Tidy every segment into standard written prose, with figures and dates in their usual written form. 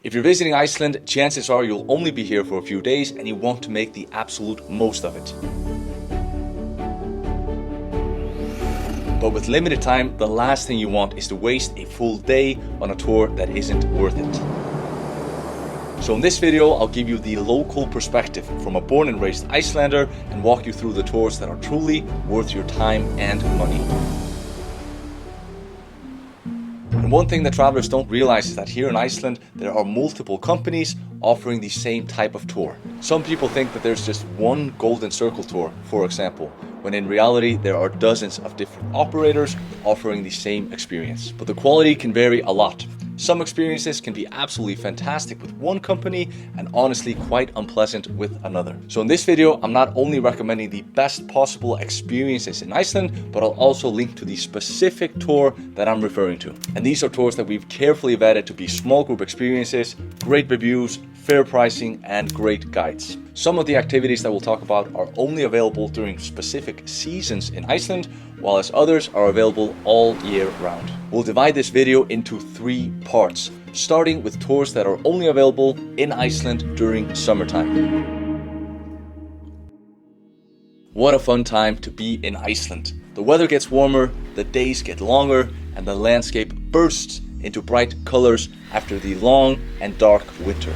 If you're visiting Iceland, chances are you'll only be here for a few days and you want to make the absolute most of it. But with limited time, the last thing you want is to waste a full day on a tour that isn't worth it. So in this video, I'll give you the local perspective from a born and raised Icelander and walk you through the tours that are truly worth your time and money. And one thing that travelers don't realize is that here in Iceland, there are multiple companies offering the same type of tour. Some people think that there's just one Golden Circle tour, for example, when in reality there are dozens of different operators offering the same experience. But the quality can vary a lot. Some experiences can be absolutely fantastic with one company and honestly quite unpleasant with another. So in this video, I'm not only recommending the best possible experiences in Iceland, but I'll also link to the specific tour that I'm referring to. And these are tours that we've carefully vetted to be small group experiences, great reviews, fair pricing, and great guides. Some of the activities that we'll talk about are only available during specific seasons in Iceland, while as others are available all year round. We'll divide this video into 3 parts, starting with tours that are only available in Iceland during summertime. What a fun time to be in Iceland. The weather gets warmer, the days get longer, and the landscape bursts into bright colors after the long and dark winter.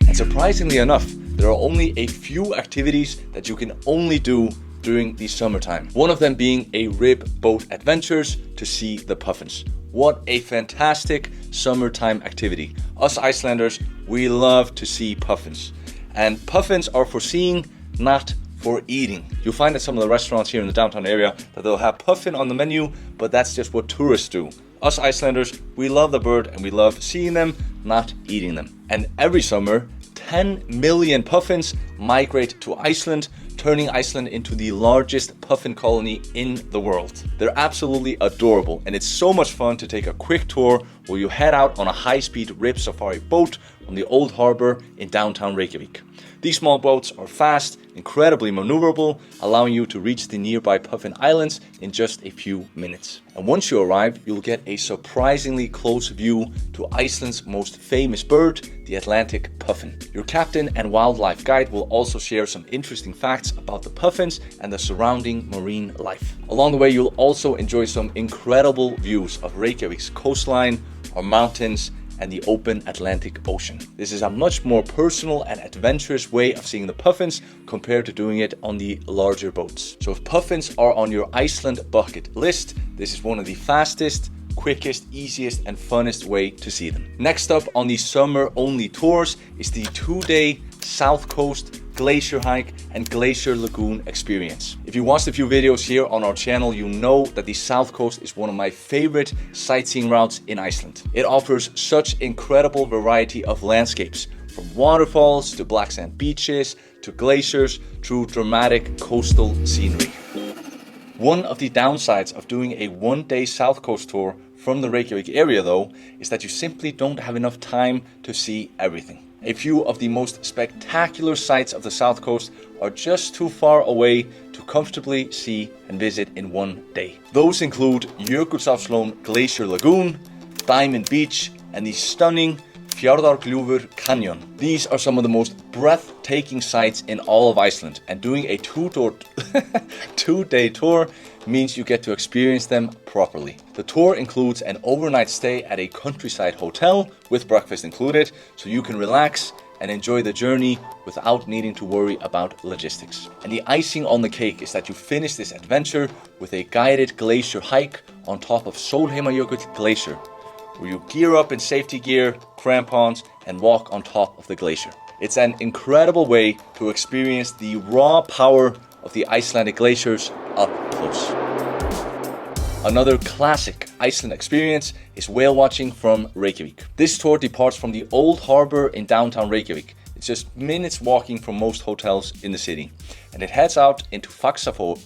And surprisingly enough, there are only a few activities that you can only do during the summertime. One of them being a rib boat adventures to see the puffins. What a fantastic summertime activity. Us Icelanders, we love to see puffins. And puffins are for seeing, not for eating. You'll find at some of the restaurants here in the downtown area that they'll have puffin on the menu, but that's just what tourists do. Us Icelanders, we love the bird and we love seeing them, not eating them. And every summer, 10 million puffins migrate to Iceland, turning Iceland into the largest puffin colony in the world. They're absolutely adorable, and it's so much fun to take a quick tour where you head out on a high-speed rib safari boat on the old harbor in downtown Reykjavik. These small boats are fast, incredibly maneuverable, allowing you to reach the nearby Puffin Islands in just a few minutes. And once you arrive, you'll get a surprisingly close view to Iceland's most famous bird, the Atlantic puffin. Your captain and wildlife guide will also share some interesting facts about the puffins and the surrounding marine life. Along the way, you'll also enjoy some incredible views of Reykjavik's coastline, our mountains, and the open Atlantic Ocean. This is a much more personal and adventurous way of seeing the puffins compared to doing it on the larger boats. So if puffins are on your Iceland bucket list, this is one of the fastest, quickest, easiest, and funnest way to see them. Next up on the summer-only tours is the 2-day South Coast Glacier Hike and Glacier Lagoon experience. If you watched a few videos here on our channel, you know that the South Coast is one of my favorite sightseeing routes in Iceland. It offers such incredible variety of landscapes, from waterfalls to black sand beaches to glaciers through dramatic coastal scenery. One of the downsides of doing a 1-day South Coast tour from the Reykjavik area though, is that you simply don't have enough time to see everything. A few of the most spectacular sights of the South Coast are just too far away to comfortably see and visit in 1 day. Those include Jökulsárlón Glacier Lagoon, Diamond Beach, and the stunning Fjarðargljúfur Canyon. These are some of the most breathtaking sights in all of Iceland, and doing a 2-day tour means you get to experience them properly. The tour includes an overnight stay at a countryside hotel with breakfast included, so you can relax and enjoy the journey without needing to worry about logistics. And the icing on the cake is that you finish this adventure with a guided glacier hike on top of Sólheimajökull Glacier, where you gear up in safety gear, crampons, and walk on top of the glacier. It's an incredible way to experience the raw power of the Icelandic glaciers up close. Another classic Iceland experience is whale watching from Reykjavik. This tour departs from the old harbor in downtown Reykjavik. It's just minutes walking from most hotels in the city. And it heads out into Faxaflói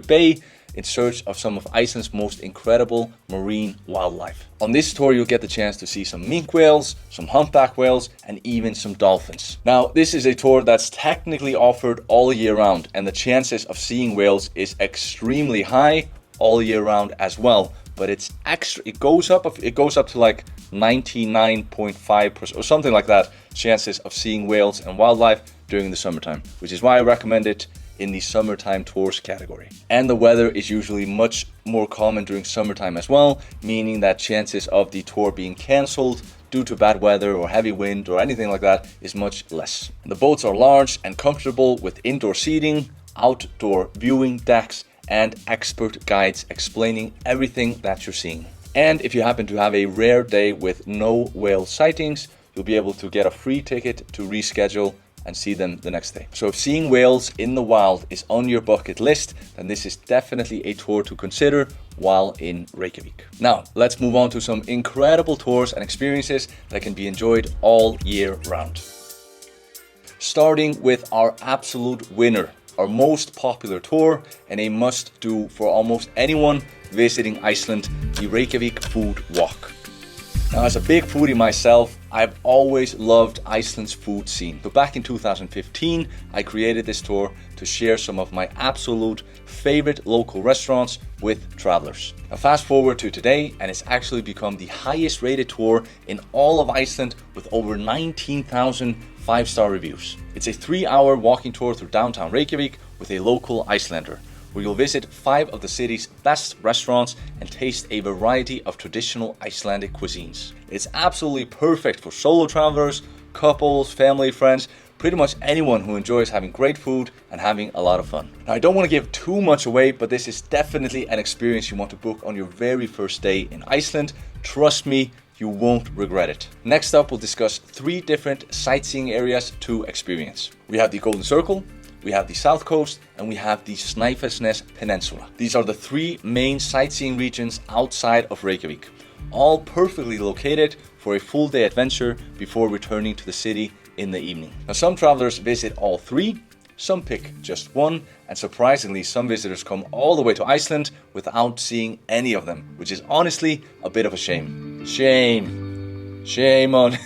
Bay in search of some of Iceland's most incredible marine wildlife. On this tour, you'll get the chance to see some minke whales, some humpback whales, and even some dolphins. Now, this is a tour that's technically offered all year round, and the chances of seeing whales is extremely high all year round as well. but it's extra. It goes up to like 99.5% or something like that chances of seeing whales and wildlife during the summertime, which is why I recommend it in the summertime tours category. And the weather is usually much more common during summertime as well, meaning that chances of the tour being cancelled due to bad weather or heavy wind or anything like that is much less. The boats are large and comfortable with indoor seating, outdoor viewing decks, and expert guides explaining everything that you're seeing. And if you happen to have a rare day with no whale sightings, you'll be able to get a free ticket to reschedule and see them the next day. So if seeing whales in the wild is on your bucket list, then this is definitely a tour to consider while in Reykjavik. Now, let's move on to some incredible tours and experiences that can be enjoyed all year round. Starting with our absolute winner, our most popular tour and a must-do for almost anyone visiting Iceland, the Reykjavik Food Walk. Now, as a big foodie myself, I've always loved Iceland's food scene. So back in 2015, I created this tour to share some of my absolute favorite local restaurants with travelers. Now fast forward to today, and it's actually become the highest rated tour in all of Iceland with over 19,000 5-star reviews. It's a 3-hour walking tour through downtown Reykjavik with a local Icelander, where you'll visit 5 of the city's best restaurants and taste a variety of traditional Icelandic cuisines. It's absolutely perfect for solo travelers, couples, family, friends, pretty much anyone who enjoys having great food and having a lot of fun. Now, I don't want to give too much away, but this is definitely an experience you want to book on your very first day in Iceland. Trust me, you won't regret it. Next up, we'll discuss 3 different sightseeing areas to experience. We have the Golden Circle, we have the South Coast, and we have the Snæfellsnes Peninsula. These are the 3 main sightseeing regions outside of Reykjavik, all perfectly located for a full day adventure before returning to the city in the evening. Now, some travelers visit all 3, some pick just one, and surprisingly, some visitors come all the way to Iceland without seeing any of them, which is honestly a bit of a shame. Shame on.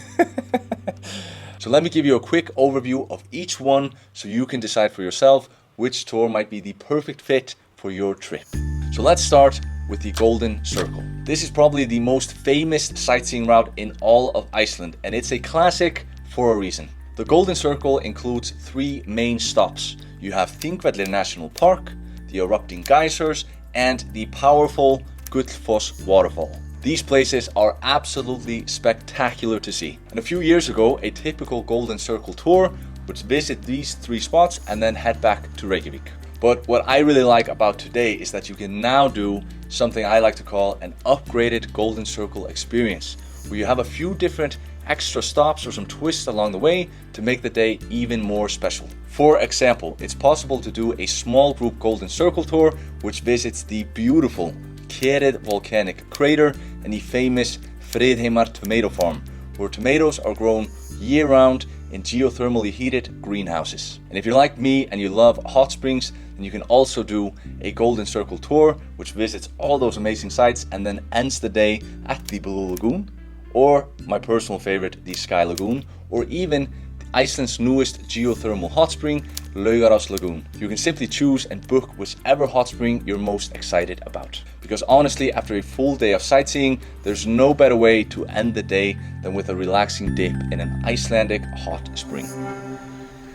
So let me give you a quick overview of each one so you can decide for yourself which tour might be the perfect fit for your trip. So let's start with the Golden Circle. This is probably the most famous sightseeing route in all of Iceland, and it's a classic for a reason. The Golden Circle includes 3 main stops. You have Þingvellir National Park, the erupting geysers, and the powerful Gullfoss waterfall. These places are absolutely spectacular to see. And a few years ago, a typical Golden Circle tour would visit these 3 spots and then head back to Reykjavik. But what I really like about today is that you can now do something I like to call an upgraded Golden Circle experience, where you have a few different extra stops or some twists along the way to make the day even more special. For example, it's possible to do a small group Golden Circle tour which visits the beautiful Kerid volcanic crater and the famous Friðheimar tomato farm, where tomatoes are grown year-round in geothermally heated greenhouses. And if you're like me and you love hot springs, then you can also do a Golden Circle tour which visits all those amazing sites and then ends the day at the Blue Lagoon, or my personal favorite, the Sky Lagoon, or even Iceland's newest geothermal hot spring, Laugarás Lagoon. You can simply choose and book whichever hot spring you're most excited about. Because honestly, after a full day of sightseeing, there's no better way to end the day than with a relaxing dip in an Icelandic hot spring.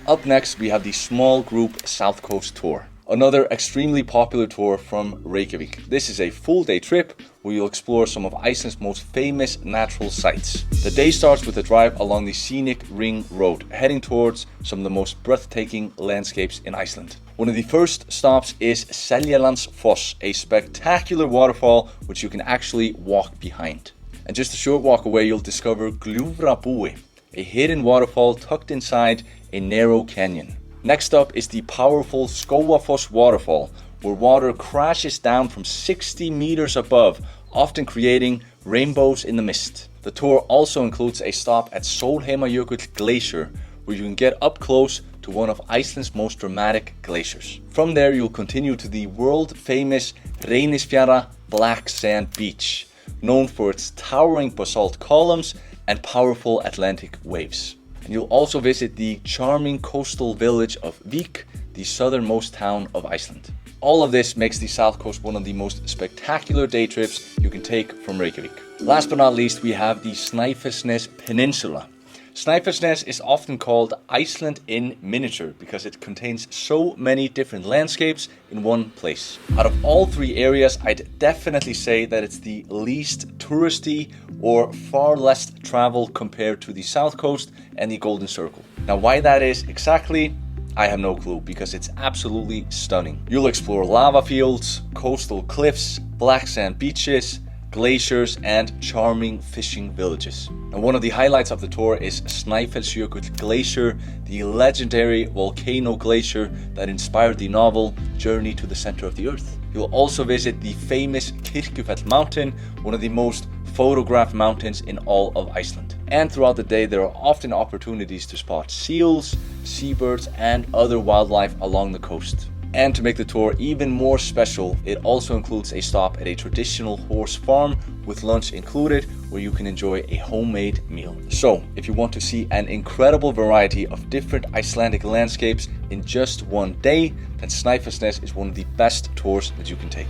Up next, we have the small group South Coast tour. Another extremely popular tour from Reykjavik. This is a full day trip where you'll explore some of Iceland's most famous natural sights. The day starts with a drive along the scenic Ring Road, heading towards some of the most breathtaking landscapes in Iceland. One of the first stops is Seljalandsfoss, a spectacular waterfall which you can actually walk behind. And just a short walk away, you'll discover Gljúfrabúi, a hidden waterfall tucked inside a narrow canyon. Next up is the powerful Skógafoss waterfall, where water crashes down from 60 meters above, often creating rainbows in the mist. The tour also includes a stop at Sólheimajökull Glacier, where you can get up close to one of Iceland's most dramatic glaciers. From there, you'll continue to the world-famous Reynisfjara Black Sand Beach, known for its towering basalt columns and powerful Atlantic waves. And you'll also visit the charming coastal village of Vík, the southernmost town of Iceland. All of this makes the South Coast one of the most spectacular day trips you can take from Reykjavik. Last but not least, we have the Snæfellsnes Peninsula. Snæfellsnes is often called Iceland in miniature because it contains so many different landscapes in one place. Out of all three areas, I'd definitely say that it's the least touristy or far less traveled compared to the South Coast and the Golden Circle. Now, why that is exactly, I have no clue, because it's absolutely stunning. You'll explore lava fields, coastal cliffs, black sand beaches, glaciers, and charming fishing villages. And one of the highlights of the tour is Snæfellsjökull Glacier, the legendary volcano glacier that inspired the novel Journey to the Center of the Earth. You'll also visit the famous Kirkjufell mountain, one of the most photographed mountains in all of Iceland. And throughout the day, there are often opportunities to spot seals, seabirds, and other wildlife along the coast. And to make the tour even more special, it also includes a stop at a traditional horse farm with lunch included, where you can enjoy a homemade meal. So, if you want to see an incredible variety of different Icelandic landscapes in just one day, then Snæfellsnes is one of the best tours that you can take.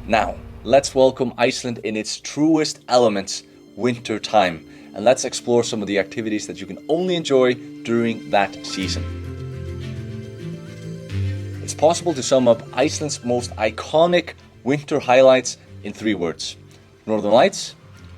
Now, let's welcome Iceland in its truest elements, winter time, and let's explore some of the activities that you can only enjoy during that season. It's possible to sum up Iceland's most iconic winter highlights in 3 words: Northern Lights,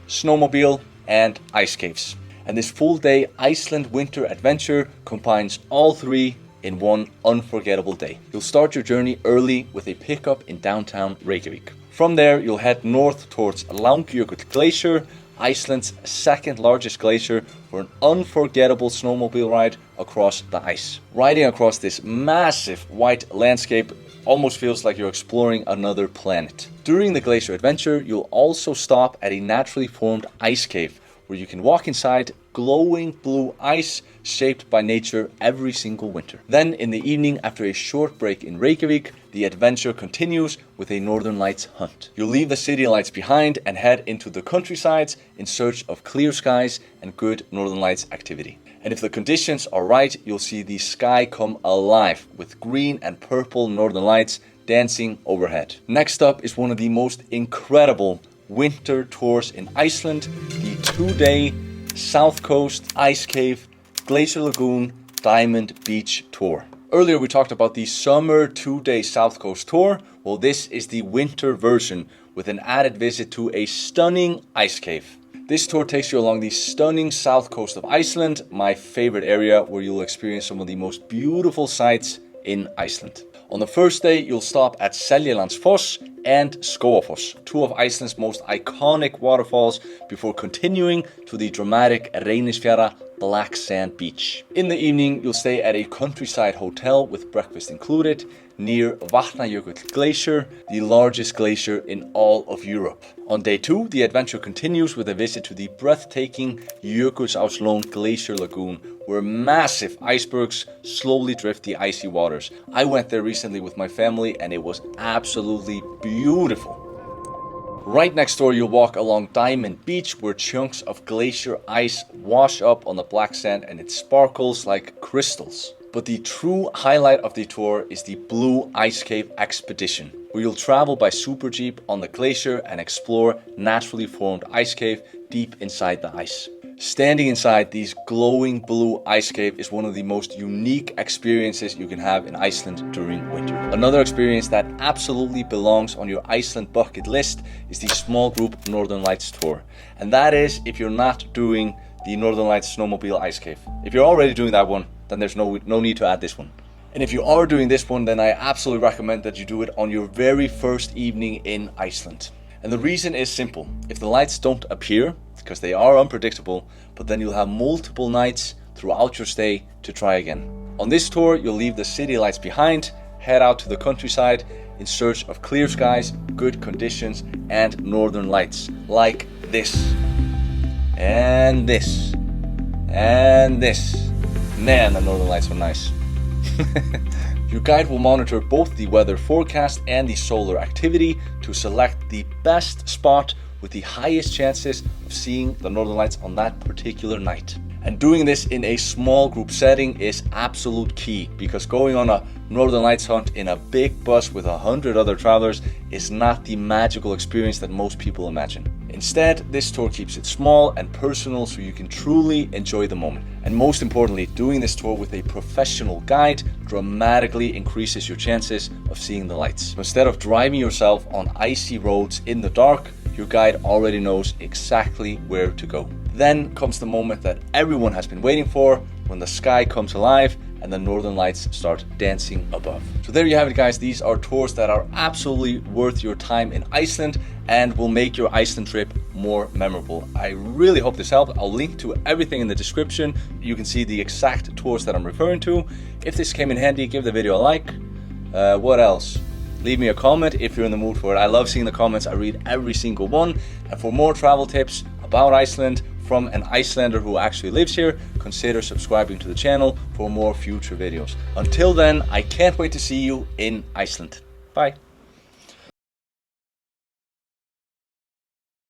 snowmobile, and ice caves. And this full-day Iceland winter adventure combines all 3 in one unforgettable day. You'll start your journey early with a pickup in downtown Reykjavik. From there, you'll head north towards Langjökull Glacier, Iceland's second largest glacier, for an unforgettable snowmobile ride across the ice. Riding across this massive white landscape almost feels like you're exploring another planet. During the glacier adventure, you'll also stop at a naturally formed ice cave, where you can walk inside glowing blue ice shaped by nature every single winter. Then in the evening, after a short break in Reykjavik, the adventure continues with a Northern Lights hunt. You'll leave the city lights behind and head into the countrysides in search of clear skies and good Northern Lights activity. And if the conditions are right, you'll see the sky come alive with green and purple Northern Lights dancing overhead. Next up is one of the most incredible winter tours in Iceland, the 2-day South Coast Ice Cave Glacier Lagoon Diamond Beach Tour. Earlier we talked about the summer 2-day South Coast tour. Well, this is the winter version with an added visit to a stunning ice cave. This tour takes you along the stunning south coast of Iceland, my favorite area, where you'll experience some of the most beautiful sights in Iceland. On the first day, you'll stop at Seljalandsfoss and Skógafoss, 2 of Iceland's most iconic waterfalls, before continuing to the dramatic Reynisfjara Black Sand Beach. In the evening, you'll stay at a countryside hotel with breakfast included near Vatnajökull Glacier, the largest glacier in all of Europe. On day 2, the adventure continues with a visit to the breathtaking Jökulsárlón Glacier Lagoon, where massive icebergs slowly drift the icy waters. I went there recently with my family and it was absolutely beautiful. Right next door, you'll walk along Diamond Beach, where chunks of glacier ice wash up on the black sand and it sparkles like crystals. But the true highlight of the tour is the Blue Ice Cave Expedition, where you'll travel by super jeep on the glacier and explore naturally formed ice cave deep inside the ice. Standing inside these glowing blue ice cave is one of the most unique experiences you can have in Iceland during winter. Another experience that absolutely belongs on your Iceland bucket list is the small group Northern Lights tour. And that is if you're not doing the Northern Lights snowmobile ice cave. If you're already doing that one, then there's no need to add this one. And if you are doing this one, then I absolutely recommend that you do it on your very first evening in Iceland. And the reason is simple. If the lights don't appear, because they are unpredictable, but then you'll have multiple nights throughout your stay to try again. On this tour, you'll leave the city lights behind, head out to the countryside in search of clear skies, good conditions, and Northern Lights, like this, and this, and this. Man, the Northern Lights are nice. Your guide will monitor both the weather forecast and the solar activity to select the best spot with the highest chances of seeing the Northern Lights on that particular night. And doing this in a small group setting is absolute key, because going on a Northern Lights hunt in a big bus with 100 other travelers is not the magical experience that most people imagine. Instead, this tour keeps it small and personal so you can truly enjoy the moment. And most importantly, doing this tour with a professional guide dramatically increases your chances of seeing the lights. So instead of driving yourself on icy roads in the dark, your guide already knows exactly where to go. Then comes the moment that everyone has been waiting for, when the sky comes alive and the northern lights start dancing above. So there you have it, guys. These are tours that are absolutely worth your time in Iceland and will make your Iceland trip more memorable. I really hope this helped. I'll link to everything in the description. You can see the exact tours that I'm referring to. If this came in handy, give the video a like. What else? Leave me a comment if you're in the mood for it. I love seeing the comments. I read every single one. And for more travel tips about Iceland from an Icelander who actually lives here, consider subscribing to the channel for more future videos. Until then, I can't wait to see you in Iceland. Bye.